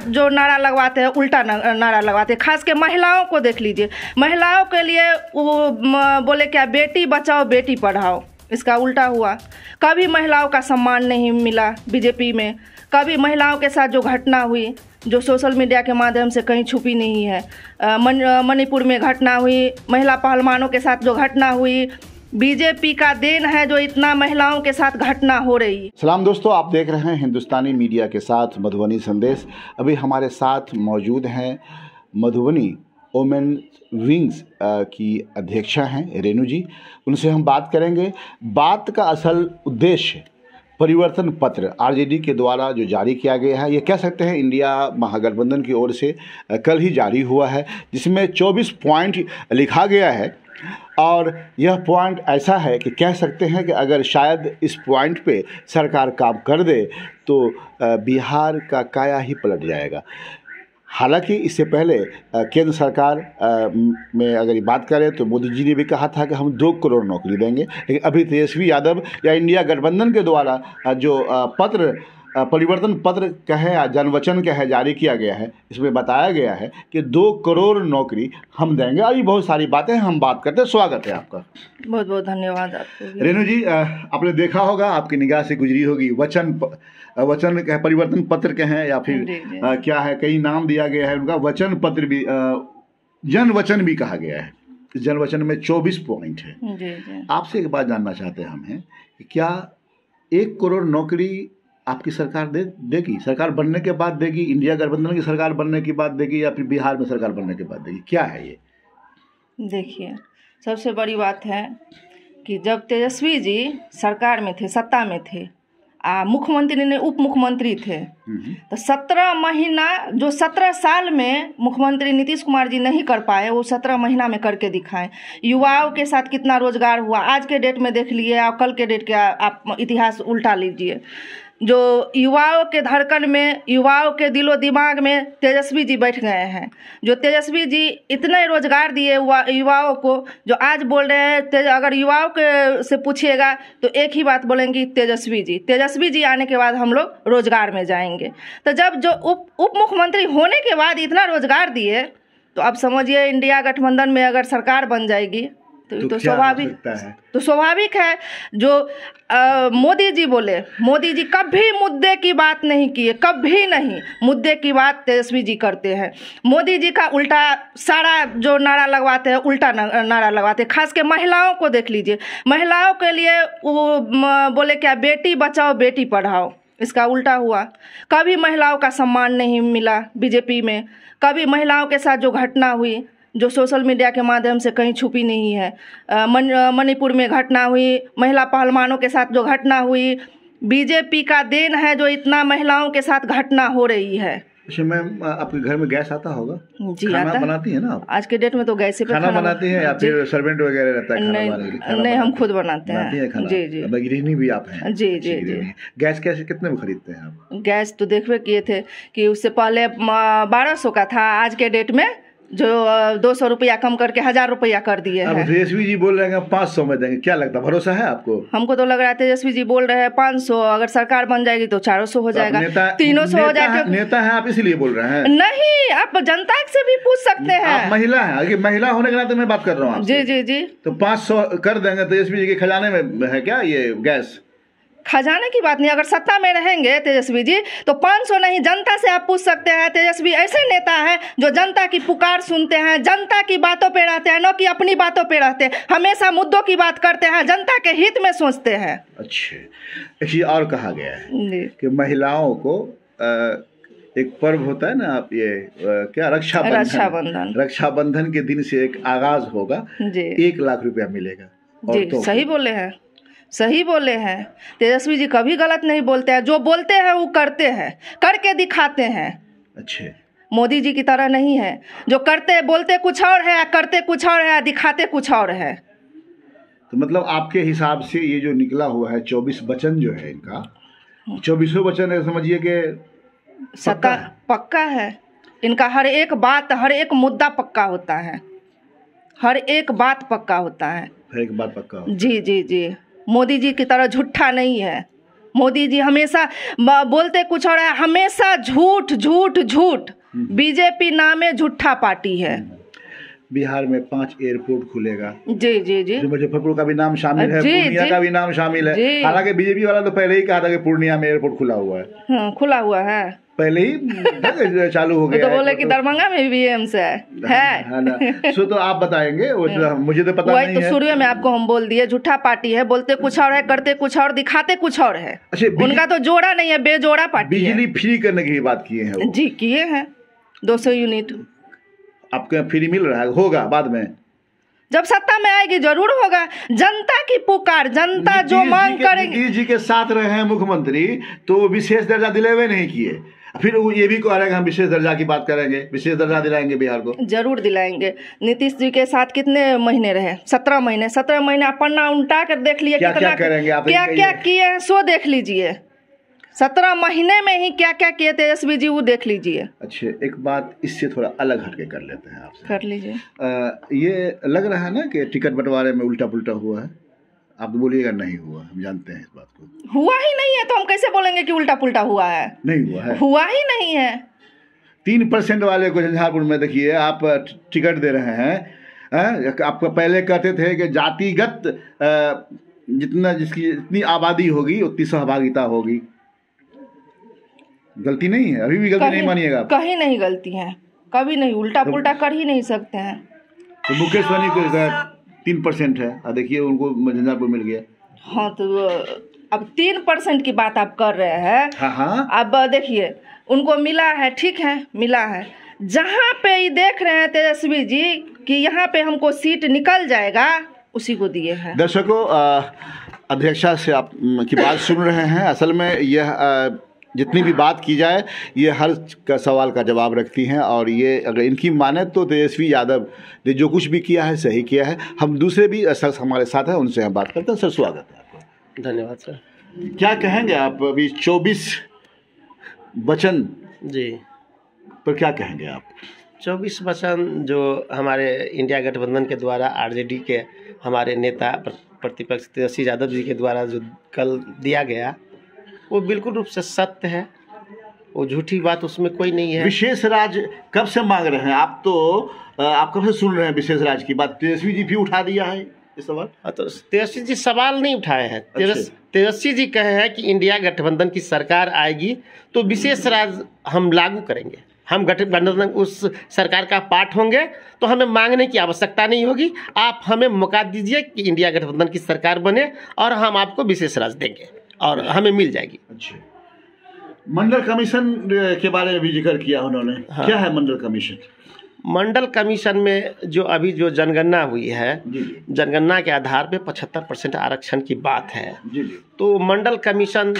जो नारा लगवाते हैं उल्टा नारा लगवाते हैं। खास के महिलाओं को देख लीजिए, महिलाओं के लिए वो बोले क्या, बेटी बचाओ बेटी पढ़ाओ, इसका उल्टा हुआ। कभी महिलाओं का सम्मान नहीं मिला बीजेपी में, कभी महिलाओं के साथ जो घटना हुई जो सोशल मीडिया के माध्यम से कहीं छुपी नहीं है, मणिपुर में घटना हुई, महिला पहलवानों के साथ जो घटना हुई, बीजेपी का देन है जो इतना महिलाओं के साथ घटना हो रही है। सलाम दोस्तों, आप देख रहे हैं हिंदुस्तानी मीडिया के साथ मधुबनी संदेश। अभी हमारे साथ मौजूद हैं मधुबनी वुमेन विंग्स की अध्यक्षा हैं रेणु जी। उनसे हम बात करेंगे। बात का असल उद्देश्य परिवर्तन पत्र आरजेडी के द्वारा जो जारी किया गया है, ये कह सकते हैं इंडिया महागठबंधन की ओर से कल ही जारी हुआ है, जिसमें 24 पॉइंट लिखा गया है। और यह पॉइंट ऐसा है कि कह सकते हैं कि अगर शायद इस पॉइंट पे सरकार काम कर दे तो बिहार का काया ही पलट जाएगा। हालांकि इससे पहले केंद्र सरकार में अगर ये बात करें तो मोदी जी ने भी कहा था कि हम 2 करोड़ नौकरी देंगे, लेकिन अभी तेजस्वी यादव या इंडिया गठबंधन के द्वारा जो पत्र परिवर्तन पत्र कहे या जनवचन कहे जारी किया गया है, इसमें बताया गया है कि 2 करोड़ नौकरी हम देंगे। और ये बहुत सारी बातें हम बात करते हैं। स्वागत है आपका। बहुत बहुत धन्यवाद आपको। रेणु जी, आपने देखा होगा, आपकी निगाह से गुजरी होगी, वचन कहे परिवर्तन पत्र कहें या फिर क्या है, कई नाम दिया गया है उनका, वचन पत्र भी जन वचन भी कहा गया है। इस जन वचन में 24 पॉइंट है। आपसे एक बात जानना चाहते हैं हम हैं कि क्या 1 करोड़ नौकरी आपकी सरकार देगी? सरकार बनने के बाद देगी, इंडिया गठबंधन की सरकार बनने के बाद देगी, या फिर बिहार में सरकार बनने के बाद देगी? क्या है ये? देखिए, सबसे बड़ी बात है कि जब तेजस्वी जी सरकार में थे, सत्ता में थे, मुख्यमंत्री ने उप मुख्यमंत्री थे, तो 17 महीना जो 17 साल में मुख्यमंत्री नीतीश कुमार जी नहीं कर पाए, वो 17 महीना में करके दिखाएं। युवाओं के साथ कितना रोजगार हुआ आज के डेट में देख लिए, और कल के डेट का आप इतिहास उल्टा लीजिए। जो युवाओं के धड़कन में, युवाओं के दिलो दिमाग में तेजस्वी जी बैठ गए हैं। जो तेजस्वी जी इतने रोजगार दिए युवाओं को, जो आज बोल रहे हैं, अगर युवाओं के से पूछिएगा तो एक ही बात बोलेंगे, तेजस्वी जी आने के बाद हम लोग रोजगार में जाएंगे। तो जब जो उप मुख्यमंत्री होने के बाद इतना रोजगार दिए, तो अब समझिए इंडिया गठबंधन में अगर सरकार बन जाएगी तो स्वाभाविक है। जो मोदी जी बोले, मोदी जी कभी मुद्दे की बात नहीं किए, कभी नहीं। मुद्दे की बात तेजस्वी जी करते हैं। मोदी जी का उल्टा सारा जो नारा लगवाते हैं उल्टा नारा लगवाते हैं। खास के महिलाओं को देख लीजिए, महिलाओं के लिए वो बोले क्या, बेटी बचाओ बेटी पढ़ाओ, इसका उल्टा हुआ। कभी महिलाओं का सम्मान नहीं मिला बीजेपी में, कभी महिलाओं के साथ जो घटना हुई जो सोशल मीडिया के माध्यम से कहीं छुपी नहीं है, मणिपुर में घटना हुई, महिला पहलवानों के साथ जो घटना हुई, बीजेपी का देन है जो इतना महिलाओं के साथ घटना हो रही है। अच्छा मैम, आपके घर में गैस आता होगा? जी, खाना आता बनाती है ना आप? आज के डेट में तो गैस पे खाना बनाती है या फिर सर्वेंट वगैरह रहता है? नहीं, हम खुद बनाते हैं। जी, गृहिणी भी आप हैं? जी। गैस कैसे कितने में खरीदते हैं आप? गैस तो देखबे किए थे कि उससे पहले 1200 का था, आज के डेट में जो 200 रुपया कम करके 1000 रुपया कर दिए हैं। अब तेजस्वी जी बोल रहे हैं 500 में देंगे, क्या लगता है, भरोसा है आपको? हमको तो लग रहा है तेजस्वी जी बोल रहे हैं 500, अगर सरकार बन जाएगी तो 400 हो जाएगा, 300 हो जाएगा। नेता है आप इसलिए बोल रहे हैं? नहीं, आप जनता से भी पूछ सकते हैं। आप महिला हैं, अगर महिला होने के नाते मैं बात कर रहा हूँ। जी। तो 500 कर देंगे, तेजस्वी जी के खजाने में है क्या ये गैस? खजाने की बात नहीं, अगर सत्ता में रहेंगे तेजस्वी जी तो 500 नहीं, जनता से आप पूछ सकते हैं। तेजस्वी ऐसे नेता हैं जो जनता की पुकार सुनते हैं, जनता की बातों पे रहते हैं, न कि अपनी बातों पे रहते हैं। हमेशा मुद्दों की बात करते हैं, जनता के हित में सोचते हैं। अच्छा, एक चीज और कहा गया है कि महिलाओं को एक पर्व होता है ना, आप ये क्या, रक्षाबंधन के दिन से एक आगाज होगा, 1 लाख रुपया मिलेगा। जी, सही बोले हैं। तेजस्वी जी कभी गलत नहीं बोलते हैं, जो बोलते हैं वो करते हैं, करके दिखाते हैं। अच्छा, मोदी जी की तरह नहीं है जो बोलते कुछ और है, करते कुछ और है, दिखाते कुछ और है। तो मतलब आपके हिसाब से ये जो निकला हुआ है 24 वचन जो है इनका, 24वां वचन है, समझिए कि पक्का है। इनका हर एक बात, हर एक मुद्दा पक्का होता है, हर एक बात पक्का होता है। जी। मोदी जी की तरह झूठा नहीं है। मोदी जी हमेशा बोलते कुछ और है, हमेशा झूठ झूठ झूठ। बीजेपी नामे झूठा पार्टी है। बिहार में 5 एयरपोर्ट खुलेगा। जी जी जी। मुजफ्फरपुर का भी नाम शामिल है, पूर्णिया का भी नाम शामिल है। हालांकि बीजेपी वाला तो पहले ही कहा था कि पूर्णिया में एयरपोर्ट खुला हुआ है। हाँ, खुला हुआ है पहले ही चालू हो गया। तो बोले कि दरभंगा में भी एम्स है ना। सो तो आप बताएंगे, मुझे तो पता नहीं है। तो शुरू में आपको हम बोल दिए झूठा पार्टी है, बोलते कुछ और है, करते कुछ और, दिखाते कुछ और है। उनका तो जोड़ा नहीं है, बेजोड़ा पार्टी है। बिजली फ्री करने की बात किए हैं वो। जी किए हैं, 200 यूनिट आपके यहाँ फ्री मिल रहा है, होगा बाद में जब सत्ता में आएगी जरूर होगा। जनता की पुकार, जनता जो मांग करेगी। नीतीश जी के साथ रहे हैं मुख्यमंत्री तो विशेष दर्जा दिलावे नहीं किए, फिर वो ये भी कह रहे हैं हम विशेष दर्जा की बात करेंगे, विशेष दर्जा दिलाएंगे बिहार को। जरूर दिलाएंगे। नीतीश जी के साथ कितने महीने रहे? 17 महीने। 17 महीने पन्ना उल्टा कर देख लिए, क्या क्या करेंगे आप, क्या क्या किए हैं सो देख लीजिए। 17 महीने में ही क्या क्या किए तेजस्वी जी वो देख लीजिए। अच्छा, एक बात इससे थोड़ा अलग हटके कर लेते हैं आपसे। कर लीजिए। ये लग रहा है ना कि टिकट बंटवारे में उल्टा पुल्टा हुआ है। आप बोलिएगा नहीं हुआ, हम जानते हैं इस बात को। हुआ ही नहीं है तो हम कैसे बोलेंगे कि उल्टा पुल्टा हुआ है? नहीं हुआ है, हुआ ही नहीं है। 3% वाले को झंझारपुर में देखिए आप टिकट दे रहे हैं। आपको पहले कहते थे कि जातिगत जितनी आबादी होगी उतनी सहभागिता होगी। गलती नहीं है, अभी भी गलती नहीं मानिएगा? कहीं नहीं गलती है, कभी नहीं। उल्टा पुल्टा कर ही नहीं सकते हैं। तो मुकेश सहनी को 3% है, देखिए उनको झंझारपुर मिल गया। हाँ तो अब 3% की बात आप कर रहे हैं। हाँ। अब देखिए उनको मिला है, ठीक है मिला है। जहाँ पे ये देख रहे हैं तेजस्वी जी कि यहाँ पे हमको सीट निकल जाएगा, उसी को दिए हैं। दर्शकों, अध्यक्षा से आप की बात सुन रहे हैं। असल में यह जितनी भी बात की जाए ये हर सवाल का जवाब रखती हैं, और ये अगर इनकी माने तो तेजस्वी यादव ने जो कुछ भी किया है सही किया है। हम दूसरे भी शख्स हमारे साथ हैं, उनसे हम बात करते हैं। सर स्वागत है आपका। धन्यवाद सर। क्या कहेंगे आप, अभी 24 वचन जी पर क्या कहेंगे आप? 24 वचन जो हमारे इंडिया गठबंधन के द्वारा आरजेडी के हमारे नेता प्रतिपक्ष तेजस्वी यादव जी के द्वारा जो कल दिया गया वो बिल्कुल रूप से सत्य है, वो झूठी बात उसमें कोई नहीं है। विशेष राज कब से मांग रहे हैं आप? तो आप कब से सुन रहे हैं विशेष राज की बात? तेजस्वी जी भी उठा दिया है ये सवाल। तो तेजस्वी जी सवाल नहीं उठाए हैं। तेजस्वी जी कहे हैं कि इंडिया गठबंधन की सरकार आएगी तो विशेष राज हम लागू करेंगे, हम गठबंधन उस सरकार का पार्ट होंगे, तो हमें मांगने की आवश्यकता नहीं होगी। आप हमें मौका दीजिए कि इंडिया गठबंधन की सरकार बने और हम आपको विशेष राज देंगे और हमें मिल जाएगी। अच्छा, मंडल कमीशन के बारे में भी जिक्र किया उन्होंने। हाँ। क्या है मंडल कमीशन? मंडल कमीशन में जो अभी जो जनगणना हुई है, जनगणना के आधार पे 75% आरक्षण की बात है। तो मंडल कमीशन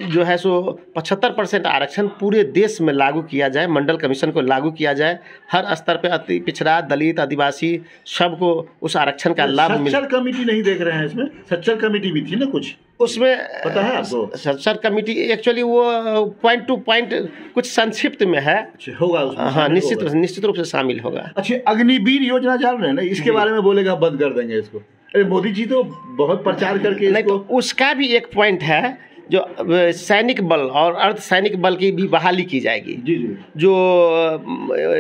जो है सो 75% आरक्षण पूरे देश में लागू किया जाए, मंडल कमीशन को लागू किया जाए। हर स्तर पे अति पिछड़ा, दलित, आदिवासी सबको उस आरक्षण का लाभ मिले। सच्चर कमेटी नहीं देख रहे हैं इसमें? सच्चर कमेटी भी थी ना कुछ उसमें, पता है आपको? सच्चर कमेटी एक्चुअली वो पॉइंट टू पॉइंट कुछ संक्षिप्त में है। होगा हाँ, निश्चित रूप से शामिल होगा। अच्छा, अग्निवीर योजना चल रहे हैं ना, इसके बारे में बोलेगा बंद कर देंगे इसको? अरे मोदी जी तो बहुत प्रचार करके नहीं, तो उसका भी एक पॉइंट है जो सैनिक बल और अर्धसैनिक बल की भी बहाली की जाएगी। जी। जो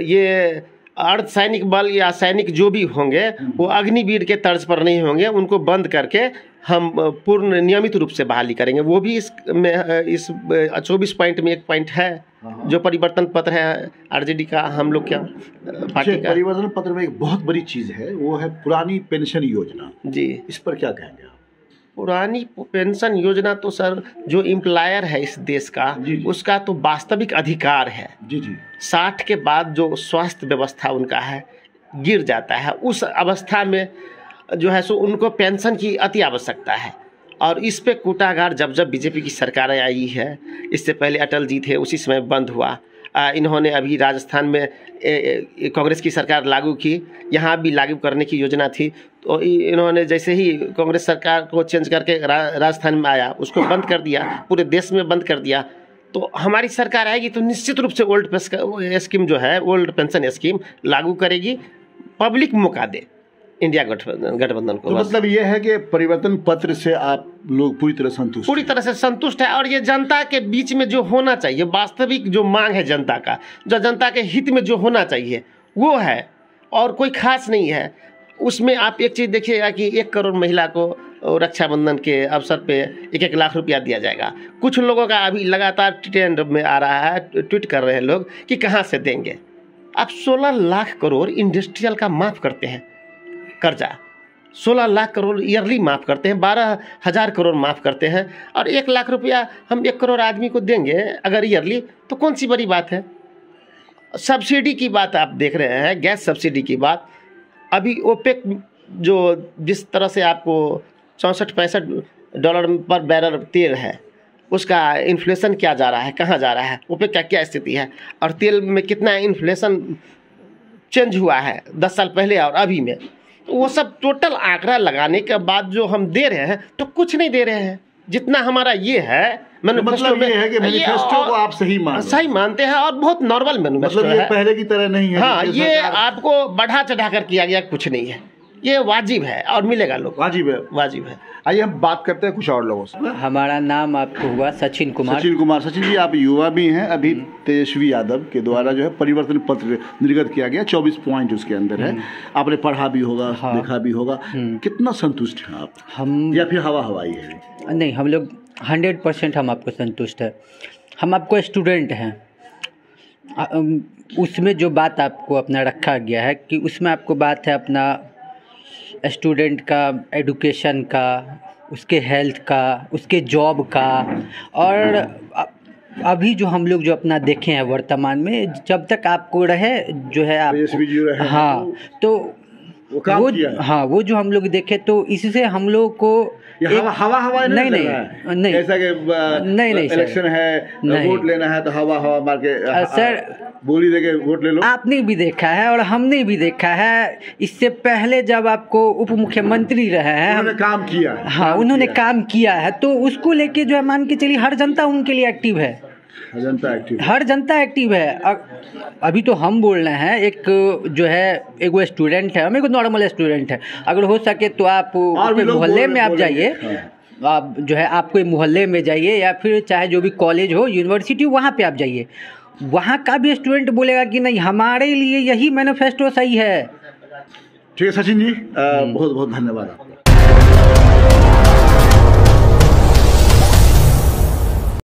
ये अर्धसैनिक बल या सैनिक जो भी होंगे वो अग्निवीर के तर्ज पर नहीं होंगे, उनको बंद करके हम पूर्ण नियमित रूप से बहाली करेंगे। वो भी इस 24 पॉइंट में एक पॉइंट है जो परिवर्तन पत्र है आरजेडी का, हम लोग क्या पार्टी का। परिवर्तन पत्र में एक बहुत बड़ी चीज़ है, वो है पुरानी पेंशन योजना। जी, इस पर क्या कहेंगे आप? पुरानी पेंशन योजना तो सर जो एम्प्लॉयर है इस देश का, उसका तो वास्तविक अधिकार है। जी। 60 के बाद जो स्वास्थ्य व्यवस्था उनका है गिर जाता है, उस अवस्था में जो है सो उनको पेंशन की अति आवश्यकता है। और इस पे कूटागार जब बीजेपी की सरकार आई है, इससे पहले अटल जी थे, उसी समय बंद हुआ। इन्होंने अभी राजस्थान में कांग्रेस की सरकार लागू की, यहाँ भी लागू करने की योजना थी, तो इन्होंने जैसे ही कांग्रेस सरकार को चेंज करके राजस्थान में आया, उसको बंद कर दिया, पूरे देश में बंद कर दिया। तो हमारी सरकार आएगी तो निश्चित रूप से ओल्ड स्कीम जो है, ओल्ड पेंशन स्कीम लागू करेगी, पब्लिक मौका दे। इंडिया गठबंधन को। तो मतलब ये है कि परिवर्तन पत्र से आप लोग पूरी तरह से संतुष्ट है। और ये जनता के बीच में जो होना चाहिए, वास्तविक जो मांग है जनता का, जो जनता के हित में जो होना चाहिए वो है, और कोई खास नहीं है उसमें। आप एक चीज़ देखिएगा कि 1 करोड़ महिला को रक्षाबंधन के अवसर पे 1-1 लाख रुपया दिया जाएगा। कुछ लोगों का अभी लगातार ट्रेंड में आ रहा है, ट्वीट कर रहे हैं लोग कि कहाँ से देंगे। आप 16 लाख करोड़ इंडस्ट्रियल का माफ़ करते हैं कर्जा, 16 लाख करोड़ ईयरली माफ़ करते हैं, 12,000 करोड़ माफ़ करते हैं, और 1 लाख रुपया हम 1 करोड़ आदमी को देंगे अगर ईयरली, तो कौन सी बड़ी बात है। सब्सिडी की बात आप देख रहे हैं, गैस सब्सिडी की बात, अभी ओपेक जो जिस तरह से आपको 64-65 डॉलर पर बैरल तेल है, उसका इन्फ्लेशन क्या जा रहा है, कहाँ जा रहा है, ओपेक का क्या स्थिति है, और तेल में कितना इन्फ्लेशन चेंज हुआ है 10 साल पहले और अभी में, वो सब टोटल आंकड़ा लगाने के बाद जो हम दे रहे हैं तो कुछ नहीं दे रहे हैं। जितना हमारा ये है मतलब ये है कि मैनिफेस्टो को आप सही मानते हैं, और बहुत नॉर्मल मैनिफेस्टो मतलब ये पहले की तरह नहीं है। हाँ, ये आपको बढ़ा चढ़ा कर किया गया कुछ नहीं है, ये वाजिब है और मिलेगा लोग। वाजिब है। आइए हम बात करते हैं कुछ और लोगों से। हमारा नाम आपको हुआ सचिन कुमार। सचिन जी, आप युवा भी हैं। अभी तेजस्वी यादव के द्वारा जो है परिवर्तन पत्र निर्गत किया गया, 24 पॉइंट उसके अंदर है। आपने पढ़ा भी होगा, देखा भी होगा। कितना संतुष्ट हैं आप, हम या फिर हवाई है? नहीं, हम लोग 100% हम आपको संतुष्ट है। हम आपको स्टूडेंट हैं, उसमें जो बात आपको अपना रखा गया है कि उसमें आपको बात है अपना स्टूडेंट का, एडुकेशन का, उसके हेल्थ का, उसके जॉब का, और अभी जो हम लोग जो अपना देखे हैं वर्तमान में, जब तक आपको रहे जो है आप, हाँ, तो वो जो हम लोग देखे, तो इससे हम लोग को हवा नहीं ऐसा कि नहीं इलेक्शन है, वोट लेना है तो हवा मार के सर बोली देके वोट ले लो। आपने भी देखा है और हमने भी देखा है, इससे पहले जब आपको उप मुख्यमंत्री रहे हैं, उन्होंने काम किया है। हाँ, उन्होंने काम किया है, तो उसको लेके जो है मान के चलिए हर जनता उनके लिए एक्टिव है। हर जनता एक्टिव है। अभी तो हम बोल रहे हैं, एक जो है एक वो स्टूडेंट है, हम एक नॉर्मल स्टूडेंट है, अगर हो सके तो आप मोहल्ले में आप जाइए, आप जो है आप कोई मोहल्ले में जाइए, या फिर चाहे जो भी कॉलेज हो, यूनिवर्सिटी, वहाँ पे आप जाइए, वहाँ का भी स्टूडेंट बोलेगा कि नहीं, हमारे लिए यही मैनिफेस्टो सही है। ठीक है सचिन जी, बहुत बहुत धन्यवाद आपका।